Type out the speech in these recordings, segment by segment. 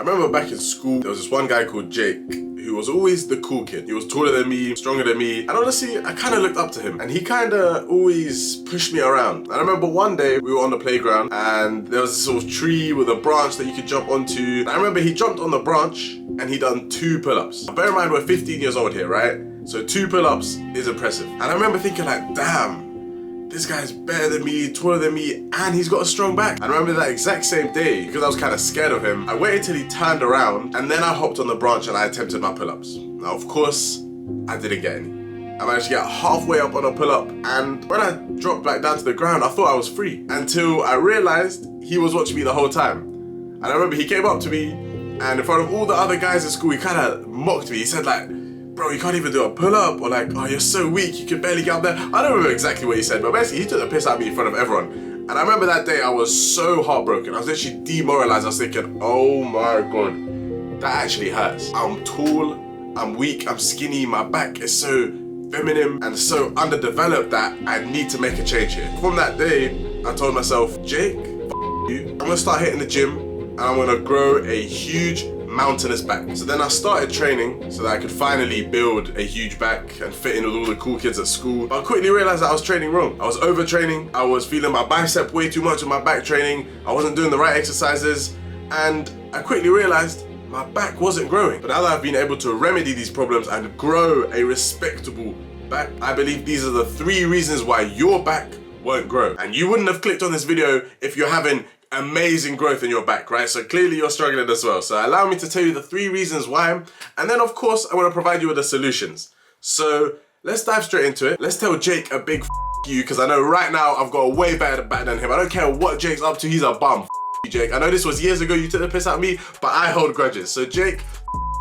remember back in school, there was this one guy called Jake, who was always the cool kid. He was taller than me, stronger than me, and honestly, I kind of looked up to him, and he kind of always pushed me around. And I remember one day, we were on the playground, and there was this sort of tree with a branch that you could jump onto. And I remember he jumped on the branch, and he done 2 pull-ups. Bear in mind, we're 15 years old here, right? So 2 pull-ups is impressive. And I remember thinking like, damn, this guy's better than me, taller than me, and he's got a strong back. I remember that exact same day, because I was kind of scared of him, I waited till he turned around, and then I hopped on the branch and I attempted my pull-ups. Now, of course, I didn't get any. I managed to get halfway up on a pull-up, and when I dropped back down to the ground, I thought I was free, until I realized he was watching me the whole time. And I remember he came up to me, and in front of all the other guys in school, he kind of mocked me. He said like, bro, you can't even do a pull-up, or like, oh, you're so weak, you can barely get up there. I don't remember exactly what he said, but basically he took the piss out of me in front of everyone. And I remember that day I was so heartbroken. I was literally demoralized. I was thinking, oh my God, that actually hurts. I'm tall, I'm weak, I'm skinny, my back is so feminine and so underdeveloped that I need to make a change here. From that day, I told myself, Jake, you, I'm gonna start hitting the gym, and I'm gonna grow a huge mountainous back. So then I started training so that I could finally build a huge back and fit in with all the cool kids at school. But I quickly realized that I was training wrong. I was overtraining, I was feeling my bicep way too much in my back training, I wasn't doing the right exercises, and I quickly realized my back wasn't growing. But now that I've been able to remedy these problems and grow a respectable back, I believe these are the 3 reasons why your back won't grow. And you wouldn't have clicked on this video if you're having amazing growth in your back, right? So clearly you're struggling as well. So allow me to tell you the 3 reasons why, and then of course I want to provide you with the solutions. So let's dive straight into it. Let's tell Jake a big you, because I know right now I've got a way better back than him. I don't care what Jake's up to, he's a bum. You, Jake. I know this was years ago, you took the piss out of me, but I hold grudges. So Jake,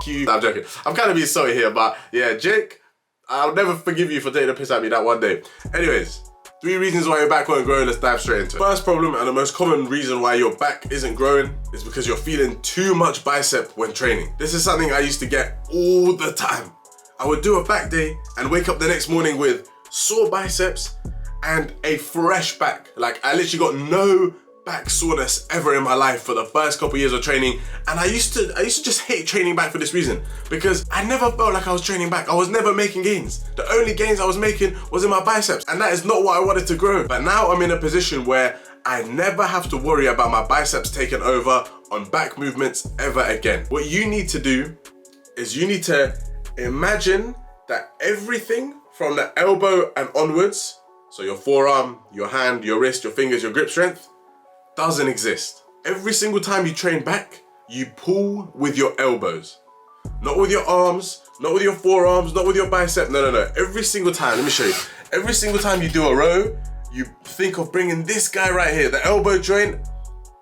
you. I'm joking. I'm kind of being sorry here, but yeah, Jake, I'll never forgive you for taking the piss out of me that one day. Anyways, 3 reasons why your back won't grow, let's dive straight into it. First problem, and the most common reason why your back isn't growing, is because you're feeling too much bicep when training. This is something I used to get all the time. I would do a back day and wake up the next morning with sore biceps and a fresh back. Like, I literally got no back soreness ever in my life for the first couple years of training, and I used to just hate training back for this reason, because I never felt like I was training back. I was never making gains. The only gains I was making was in my biceps, and that is not what I wanted to grow. But now I'm in a position where I never have to worry about my biceps taking over on back movements ever again. What you need to do is you need to imagine that everything from the elbow and onwards, so your forearm, your hand, your wrist, your fingers, your grip strength, doesn't exist. Every single time you train back, you pull with your elbows. Not with your arms, not with your forearms, not with your bicep, no. Every single time, let me show you. Every single time you do a row, you think of bringing this guy right here, the elbow joint,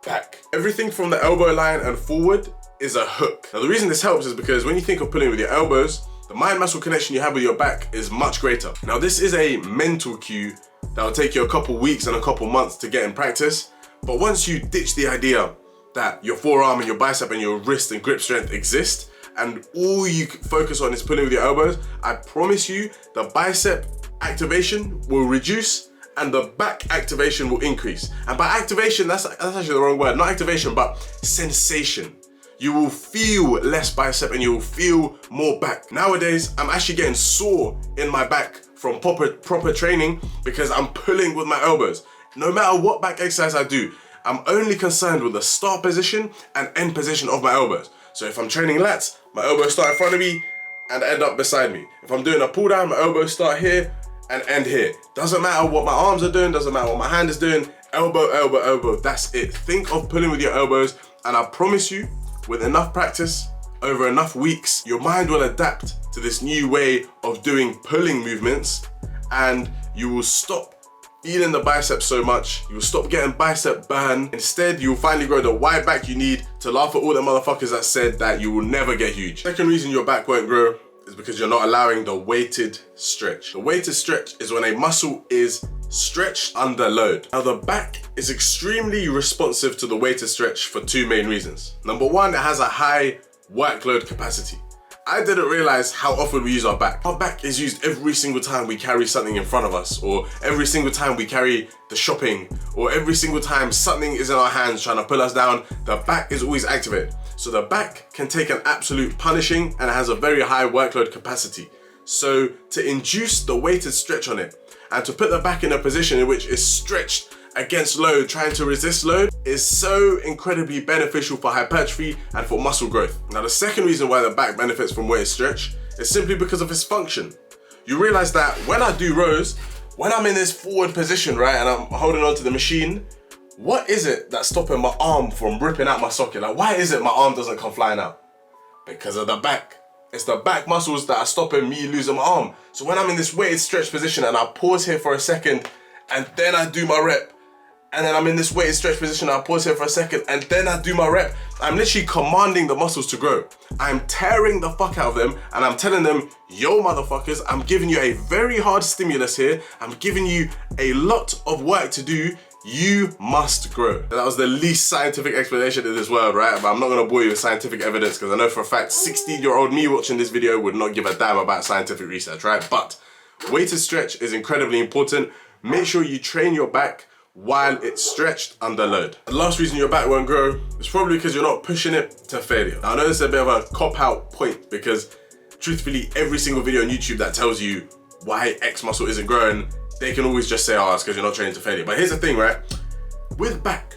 back. Everything from the elbow line and forward is a hook. Now the reason this helps is because when you think of pulling with your elbows, the mind-muscle connection you have with your back is much greater. Now this is a mental cue that will take you a couple weeks and a couple months to get in practice. But once you ditch the idea that your forearm and your bicep and your wrist and grip strength exist, and all you focus on is pulling with your elbows, I promise you the bicep activation will reduce and the back activation will increase. And by activation, that's actually the wrong word, not activation, but sensation. You will feel less bicep and you will feel more back. Nowadays, I'm actually getting sore in my back from proper training because I'm pulling with my elbows. No matter what back exercise I do, I'm only concerned with the start position and end position of my elbows. So if I'm training lats, my elbows start in front of me and end up beside me. If I'm doing a pull down, my elbows start here and end here. Doesn't matter what my arms are doing, doesn't matter what my hand is doing, elbow, elbow, elbow, that's it. Think of pulling with your elbows, and I promise you, with enough practice, over enough weeks, your mind will adapt to this new way of doing pulling movements, and you will stop feeling the biceps so much, you will stop getting bicep burn. Instead, you will finally grow the wide back you need to laugh at all the motherfuckers that said that you will never get huge. Second reason your back won't grow is because you're not allowing the weighted stretch. The weighted stretch is when a muscle is stretched under load. Now the back is extremely responsive to the weighted stretch for 2 main reasons. Number 1, it has a high workload capacity. I didn't realize how often we use our back. Our back is used every single time we carry something in front of us, or every single time we carry the shopping, or every single time something is in our hands trying to pull us down. The back is always activated. So the back can take an absolute punishing and has a very high workload capacity. So to induce the weighted stretch on it and to put the back in a position in which it's stretched against load, trying to resist load, is so incredibly beneficial for hypertrophy and for muscle growth. Now, the second reason why the back benefits from weighted stretch is simply because of its function. You realize that when I do rows, when I'm in this forward position, right, and I'm holding onto the machine, what is it that's stopping my arm from ripping out my socket? Like, why is it my arm doesn't come flying out? Because of the back. It's the back muscles that are stopping me losing my arm. So when I'm in this weighted stretch position and I pause here for a second and then I do my rep, and then I'm in this weighted stretch position, I'll pause here for a second, and then I do my rep. I'm literally commanding the muscles to grow. I'm tearing the fuck out of them, and I'm telling them, yo motherfuckers, I'm giving you a very hard stimulus here. I'm giving you a lot of work to do. You must grow. That was the least scientific explanation in this world, right? But I'm not gonna bore you with scientific evidence, because I know for a fact 16-year-old me watching this video would not give a damn about scientific research, right? But weighted stretch is incredibly important. Make sure you train your back while it's stretched under load. The last reason your back won't grow is probably because you're not pushing it to failure. Now, I know this is a bit of a cop-out point, because truthfully, every single video on YouTube that tells you why X muscle isn't growing, they can always just say, oh, it's because you're not training to failure. But here's the thing, right? With back,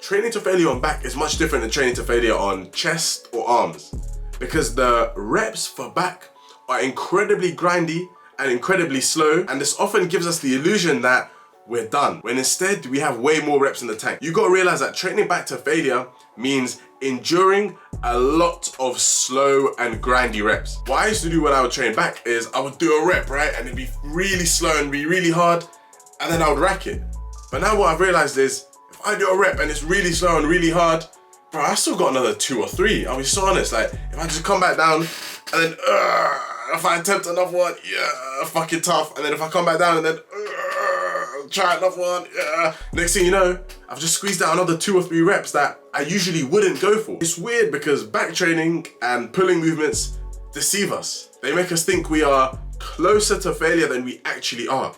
training to failure on back is much different than training to failure on chest or arms, because the reps for back are incredibly grindy and incredibly slow, and this often gives us the illusion that we're done, when instead we have way more reps in the tank. You gotta realize that training back to failure means enduring a lot of slow and grindy reps. What I used to do when I would train back is I would do a rep, right? And it'd be really slow and be really hard, and then I would rack it. But now what I've realized is, if I do a rep and it's really slow and really hard, bro, I still got another 2 or 3. I'll be so honest, like, if I just come back down and then, if I attempt another one, yeah, fucking tough. And then if I come back down and then, try another one, yeah. Next thing you know, I've just squeezed out another 2 or 3 reps that I usually wouldn't go for. It's weird because back training and pulling movements deceive us. They make us think we are closer to failure than we actually are.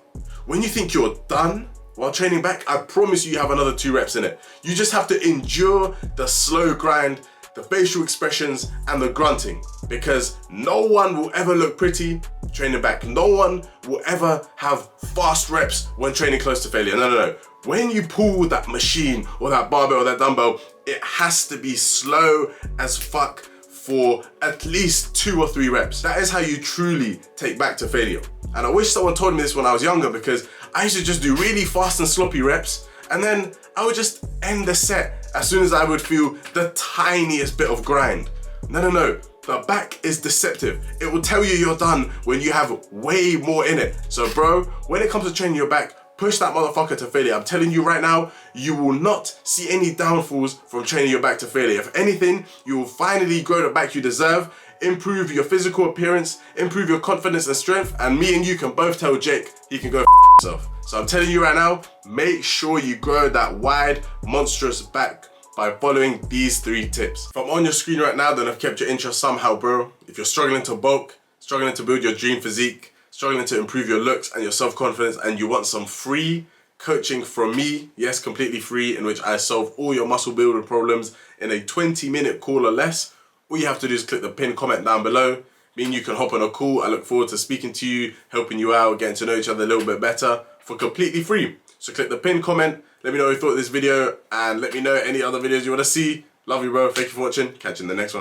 When you think you're done while training back, I promise you have another 2 reps in it. You just have to endure the slow grind, the facial expressions, and the grunting, because no one will ever look pretty training back. No one will ever have fast reps when training close to failure. No. When you pull that machine or that barbell or that dumbbell, it has to be slow as fuck for at least 2 or 3 reps. That is how you truly take back to failure. And I wish someone told me this when I was younger, because I used to just do really fast and sloppy reps, and then I would just end the set as soon as I would feel the tiniest bit of grind. No. The back is deceptive. It will tell you you're done when you have way more in it. So bro, when it comes to training your back, push that motherfucker to failure. I'm telling you right now, you will not see any downfalls from training your back to failure. If anything, you will finally grow the back you deserve, improve your physical appearance, improve your confidence and strength, and me and you can both tell Jake he can go himself. So I'm telling you right now, make sure you grow that wide, monstrous back by following these 3 tips. If I'm on your screen right now, then I've kept your interest somehow, bro. If you're struggling to bulk, struggling to build your dream physique, struggling to improve your looks and your self-confidence, and you want some free coaching from me, yes, completely free, in which I solve all your muscle building problems in a 20-minute call or less, all you have to do is click the pinned comment down below. Me and you can hop on a call. I look forward to speaking to you, helping you out, getting to know each other a little bit better for completely free. So click the pinned comment, let me know what you thought of this video, and let me know any other videos you want to see. Love you, bro. Thank you for watching. Catch you in the next one.